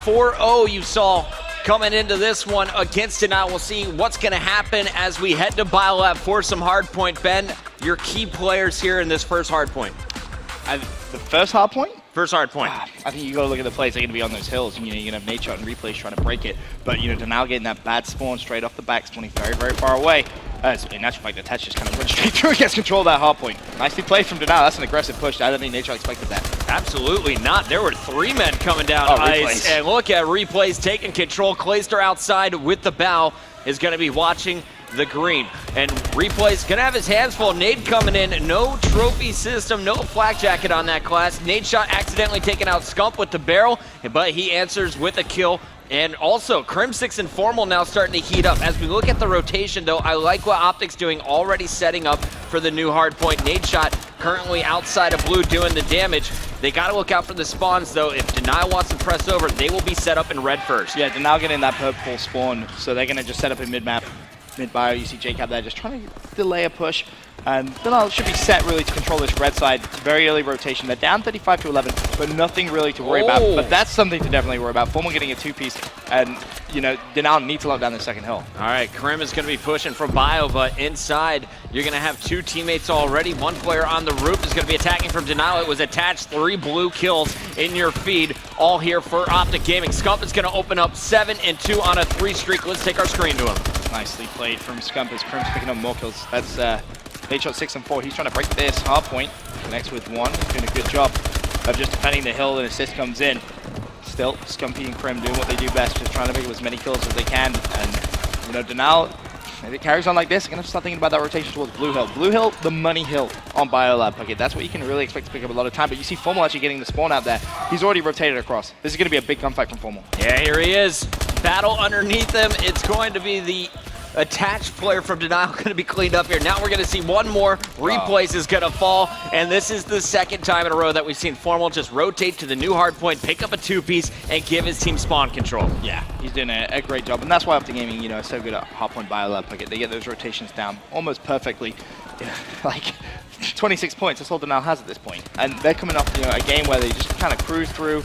4-0 you saw coming into this one against Denial. We'll see what's going to happen as we head to Biolab for some hardpoint. Ben, your key players here in this first hardpoint. The first hardpoint? First hardpoint. I think you got to look at the plays that are going to be on those hills. And, you're going to have Nate Shot and Replays trying to break it. But, Denial getting that bad spawn straight off the back, spawning very, very far away. In actual fact, the Tetch just kind of went straight through and gets control of that hardpoint. Nicely played from Denial. That's an aggressive push. I don't think Nate Shot expected that. Absolutely not. There were 3 men coming down ice. Replays. And look at Replays taking control. Clayster outside with the bow is going to be watching the green. And Replay's gonna have his hands full. Nade coming in, no trophy system, no flak jacket on that class. Nade Shot accidentally taking out Scump with the barrel, but he answers with a kill. And also, Crim6 and Formal now starting to heat up. As we look at the rotation though, I like what Optic's doing, already setting up for the new hardpoint. Nade Shot currently outside of blue doing the damage. They gotta look out for the spawns though. If Denial wants to press over, they will be set up in red first. Yeah, Denial getting that purple spawn, so they're gonna just set up in mid-map. Mid-bio, you see JCap there just trying to delay a push. And Denial should be set really to control this red side. Very early rotation. They're down 35 to 11, but nothing really to worry about. But that's something to definitely worry about. Formal getting a 2-piece, and Denial needs to lock down the second hill. All right, Krim is going to be pushing from bio, but inside you're going to have 2 teammates already. 1 player on the roof is going to be attacking from Denial. It was attached. 3 blue kills in your feed, all here for Optic Gaming. Scump is going to open up 7 and 2 on a 3 streak. Let's take our screen to him. Nicely played from Scump as Krim's picking up more kills. That's Nate Shot 6 and 4. He's trying to break this hard point. Connects with 1. He's doing a good job of just defending the hill, and assist comes in. Still, Scumpy and Krim doing what they do best, just trying to pick up as many kills as they can. And Denial, if it carries on like this, they're gonna start thinking about that rotation towards Blue Hill. Blue Hill, the money hill on Biolab. Okay, that's what you can really expect to pick up a lot of time. But you see Formal actually getting the spawn out there. He's already rotated across. This is gonna be a big gunfight from Formal. Yeah, here he is. Battle underneath him. It's going to be the attached player from Denial going to be cleaned up here. Now we're going to see 1 more. Replays is going to fall, and this is the 2nd time in a row that we've seen Formal just rotate to the new hardpoint, pick up a 2-piece, and give his team spawn control. Yeah, he's doing a great job, and that's why Optic Gaming, is so good at hardpoint Biolab. They get those rotations down almost perfectly. Like 26 points, that's all Denial has at this point. And they're coming off a game where they just kind of cruise through,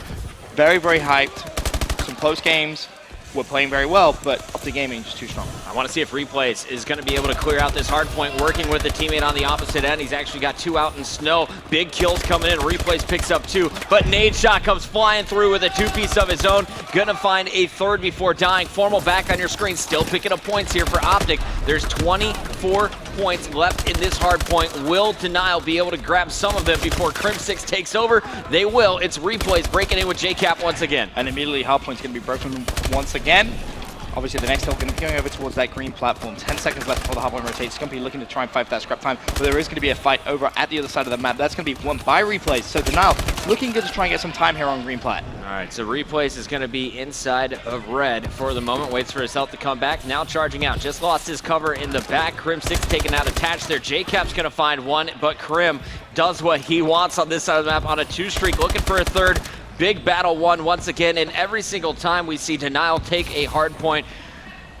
very, very hyped, some close games. We're playing very well, but Optic Gaming just too strong. I want to see if Replays is going to be able to clear out this hard point, working with the teammate on the opposite end. He's actually got 2 out in snow. Big kills coming in. Replays picks up 2, but Nade Shot comes flying through with a 2-piece of his own. Gonna find a 3rd before dying. Formal back on your screen, still picking up points here for Optic. There's 24 points left in this hard point. Will Denial be able to grab some of them before Crim6 takes over? They will. It's Replays breaking in with JCap once again. And immediately hard point's gonna be broken once again. Obviously, the next hill going to be going over towards that green platform. 10 seconds left before the hardpoint rotates. Scumpy looking to try and fight for that scrap time, but there is going to be a fight over at the other side of the map. That's going to be won by Replays. So Denial looking good to try and get some time here on green plat. All right, so Replays is going to be inside of red for the moment. Waits for his health to come back. Now charging out. Just lost his cover in the back. Crim6 taken out attached there. JCap's going to find 1, but Krim does what he wants on this side of the map on a 2 streak, looking for a 3rd. Big battle won once again, and every single time we see Denial take a hard point,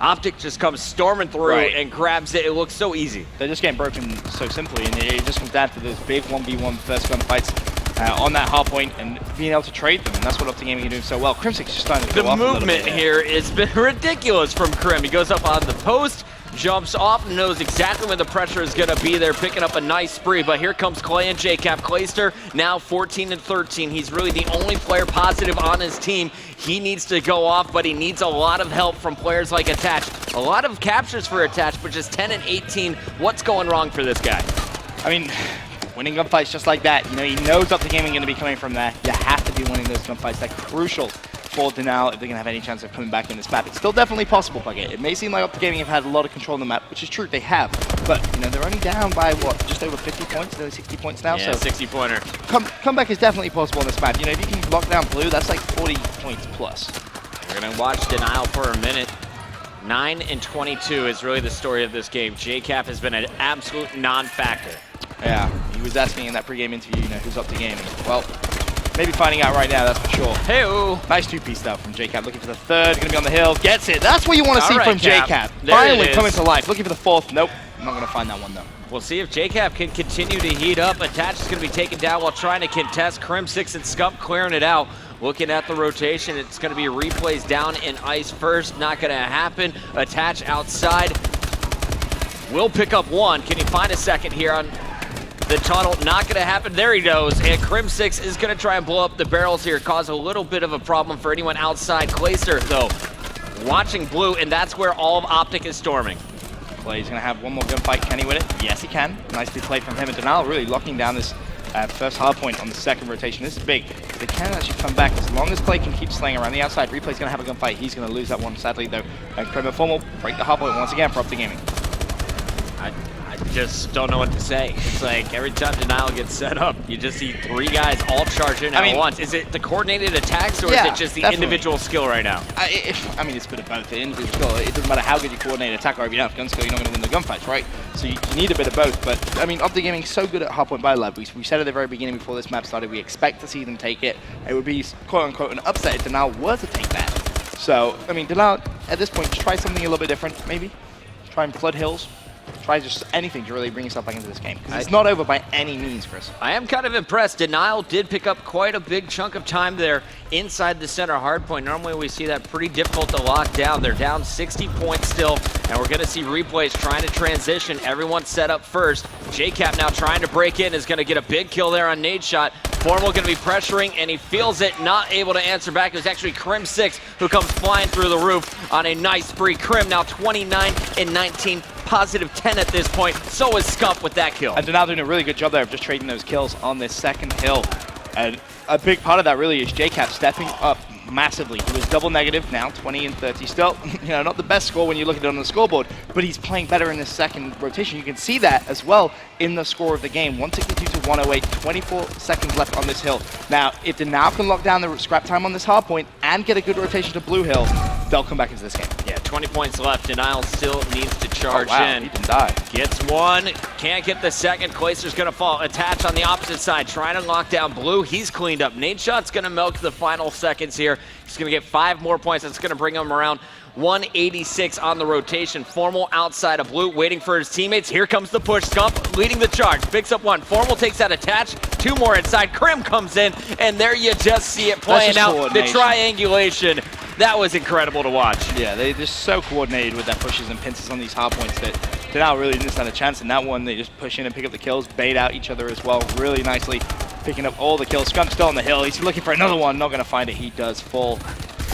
Optic just comes storming through and grabs it. It looks so easy. They're just getting broken so simply, and it just comes down to those big 1v1 first gun fights on that hard point and being able to trade them, and that's what Optic Gaming are doing so well. Crim6 just starting to go off a little bit. The movement here has been ridiculous from Krim. He goes up on the post, jumps off, knows exactly when the pressure is going to be there, picking up a nice spree. But here comes Clay and JCap. Clayster now 14 and 13. He's really the only player positive on his team. He needs to go off, but he needs a lot of help from players like Attach. A lot of captures for Attach, but just 10 and 18. What's going wrong for this guy? I mean, winning gunfights just like that. He knows Optic Gaming going to be coming from there. You have to be winning those gunfights. They're crucial for Denial if they're going to have any chance of coming back in this map. It's still definitely possible, Bucket. It may seem like Optic Gaming have had a lot of control on the map, which is true, they have. But, they're only down by, what, just over 50 points, nearly 60 points now? Yeah, so 60-pointer. Comeback is definitely possible on this map. If you can lock down blue, that's like 40 points plus. We're going to watch Denial for a minute. 9 and 22 is really the story of this game. JCap has been an absolute non-factor. Yeah, he was asking in that pregame interview, who's Optic Gaming. Well, maybe finding out right now, that's for sure. Hey-o. Nice 2-piece stuff from JCap, looking for the 3rd, gonna be on the hill, gets it. That's what you want to see from JCap. Finally coming to life, looking for the 4th. Nope, I'm not gonna find that one though. We'll see if JCap can continue to heat up. Attach is going to be taken down while trying to contest. Crim6 and Scump clearing it out. looking at the rotation. It's going to be replays down in ice first. Not going to happen. Attach outside. Will pick up one. Can he find a second here on the tunnel? Not going to happen. There he goes. And Crim6 is going to try and blow up the barrels here. Cause a little bit of a problem for anyone outside. Clayster, though, watching blue, and that's where all of Optic is storming. He's going to have one more gunfight. Can he win it? Yes, he can. Nicely played from him. And Denal really locking down this first hard point on the second rotation. This is big. They can actually come back as long as Clay can keep slaying around the outside. Replay's going to have a gunfight. He's going to lose that one, sadly, though. And Crim and Formal break the hard point once again for Optic Gaming. I just don't know what to say. It's like every time Denial gets set up, you just see three guys all charge in at once. Is it the coordinated attacks, or is it just the individual skill right now? I mean, it's a bit of both. The individual skill, it doesn't matter how good you coordinate an attack, or if you don't have gun skill, you're not going to win the gunfights, right? So you need a bit of both. But, I mean, Optic Gaming is so good at hardpoint by love. We said at the very beginning before this map started, we expect to see them take it. It would be, quote-unquote, an upset if Denial were to take that. So, I mean, Denial, at this point, just try something a little bit different, maybe. Try and flood hills. Try just anything to really bring yourself back into this game. It's not over by any means, Chris. I am kind of impressed. Denial did pick up quite a big chunk of time there inside the center hardpoint. Normally we see that pretty difficult to lock down. They're down 60 points still, and we're going to see replays trying to transition. Everyone set up first. JCap now trying to break in, is going to get a big kill there on nade shot. Formal going to be pressuring, and he feels it, not able to answer back. It was actually Crim6 who comes flying through the roof on a nice spree. Crim now 29 and 19. Positive 10 at this point. So is Scump with that kill. And Denal doing a really good job there of just trading those kills on this second hill. And a big part of that really is JCap stepping up massively. He was double negative, now 20 and 30. Still, you know, not the best score when you look at it on the scoreboard, but he's playing better in this second rotation. You can see that as well in the score of the game. 162 to 108, 24 seconds left on this hill. Now, if Denal can lock down the scrap time on this hard point and get a good rotation to blue hill, they'll come back into this game. Yeah, 20 points left. Denial still needs to charge in. He didn't die. Gets one, can't get the second. Clayster's gonna fall. Attach on the opposite side, trying to lock down blue. He's cleaned up. Nade shot's gonna milk the final seconds here. He's gonna get 5 more points. That's gonna bring him around 186 on the rotation. Formal outside of blue, waiting for his teammates. Here comes the push. Scump leading the charge, picks up one. Formal takes that attach, 2 more inside. Crim comes in, and there you just see it playing out. The triangulation. That was incredible to watch. Yeah, they're just so coordinated with their pushes and pincers on these hard points that Denal really didn't stand a chance in that one. They just push in and pick up the kills, bait out each other as well, really nicely picking up all the kills. Scump's still on the hill. He's looking for another one, not going to find it. He does fall.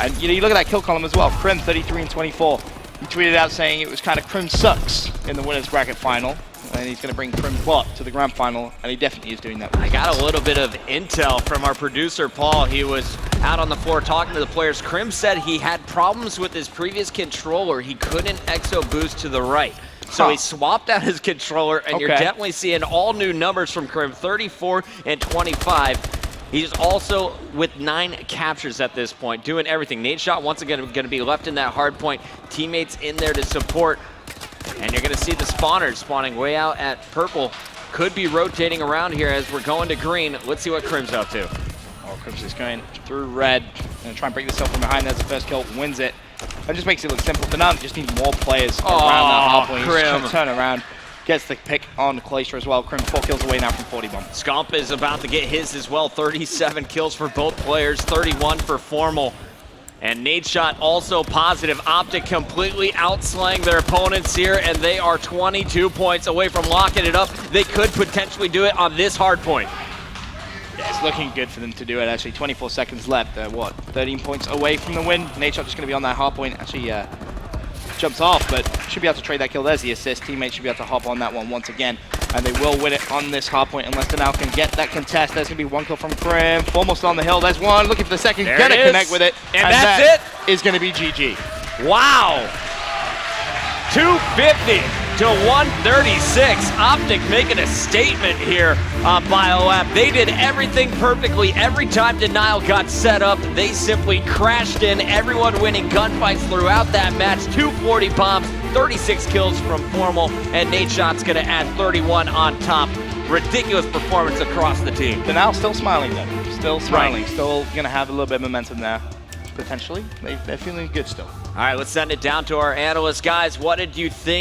And you know, you look at that kill column as well. Crim 33 and 24. He tweeted out saying it was kind of Crim sucks in the winners bracket final. And he's going to bring Crim Bot to the grand final, and he definitely is doing that. I got a little bit of intel from our producer, Paul. He was out on the floor talking to the players. Crim said he had problems with his previous controller. He couldn't exo boost to the right. So he swapped out his controller, and you're definitely seeing all new numbers from Crim, 34 and 25. He's also with 9 captures at this point, doing everything. Nade shot once again going to be left in that hard point. Teammates in there to support. And you're going to see the spawners spawning way out at purple. Could be rotating around here as we're going to green. Let's see what Crim's up to. Oh, Crim's is going through red. Going to try and break this up from behind. There's the first kill, wins it. That just makes it look simple. Denal just needs more players around that hard point. He's trying to turn around. Gets the pick on Clayster as well. Crim 4 kills away now from 40 bomb. Scump is about to get his as well. 37 kills for both players, 31 for Formal. And nade shot also positive. Optic completely outslaying their opponents here, and they are 22 points away from locking it up. They could potentially do it on this hard point. Yeah, it's looking good for them to do it. Actually, 24 seconds left. What, 13 points away from the win. Nade shot just going to be on that hard point. Actually, jumps off, but should be able to trade that kill. There's the assist. Teammates should be able to hop on that one once again, and they will win it on this hard point unless Denal can get that contest. There's going to be 1 kill from Crim. Almost on the hill. There's one. Looking for the second. Gonna connect with it. And that's it. Is going to be GG. Wow. 250 to 136. Optic making a statement here on BioLab. They did everything perfectly. Every time Denial got set up, they simply crashed in. Everyone winning gunfights throughout that match. 240 bombs, 36 kills from Formal, and nade shot's going to add 31 on top. Ridiculous performance across the team. Denial still smiling though. Still smiling. Right. Still going to have a little bit of momentum there. Potentially. They're feeling good still. All right, let's send it down to our analysts. Guys, what did you think?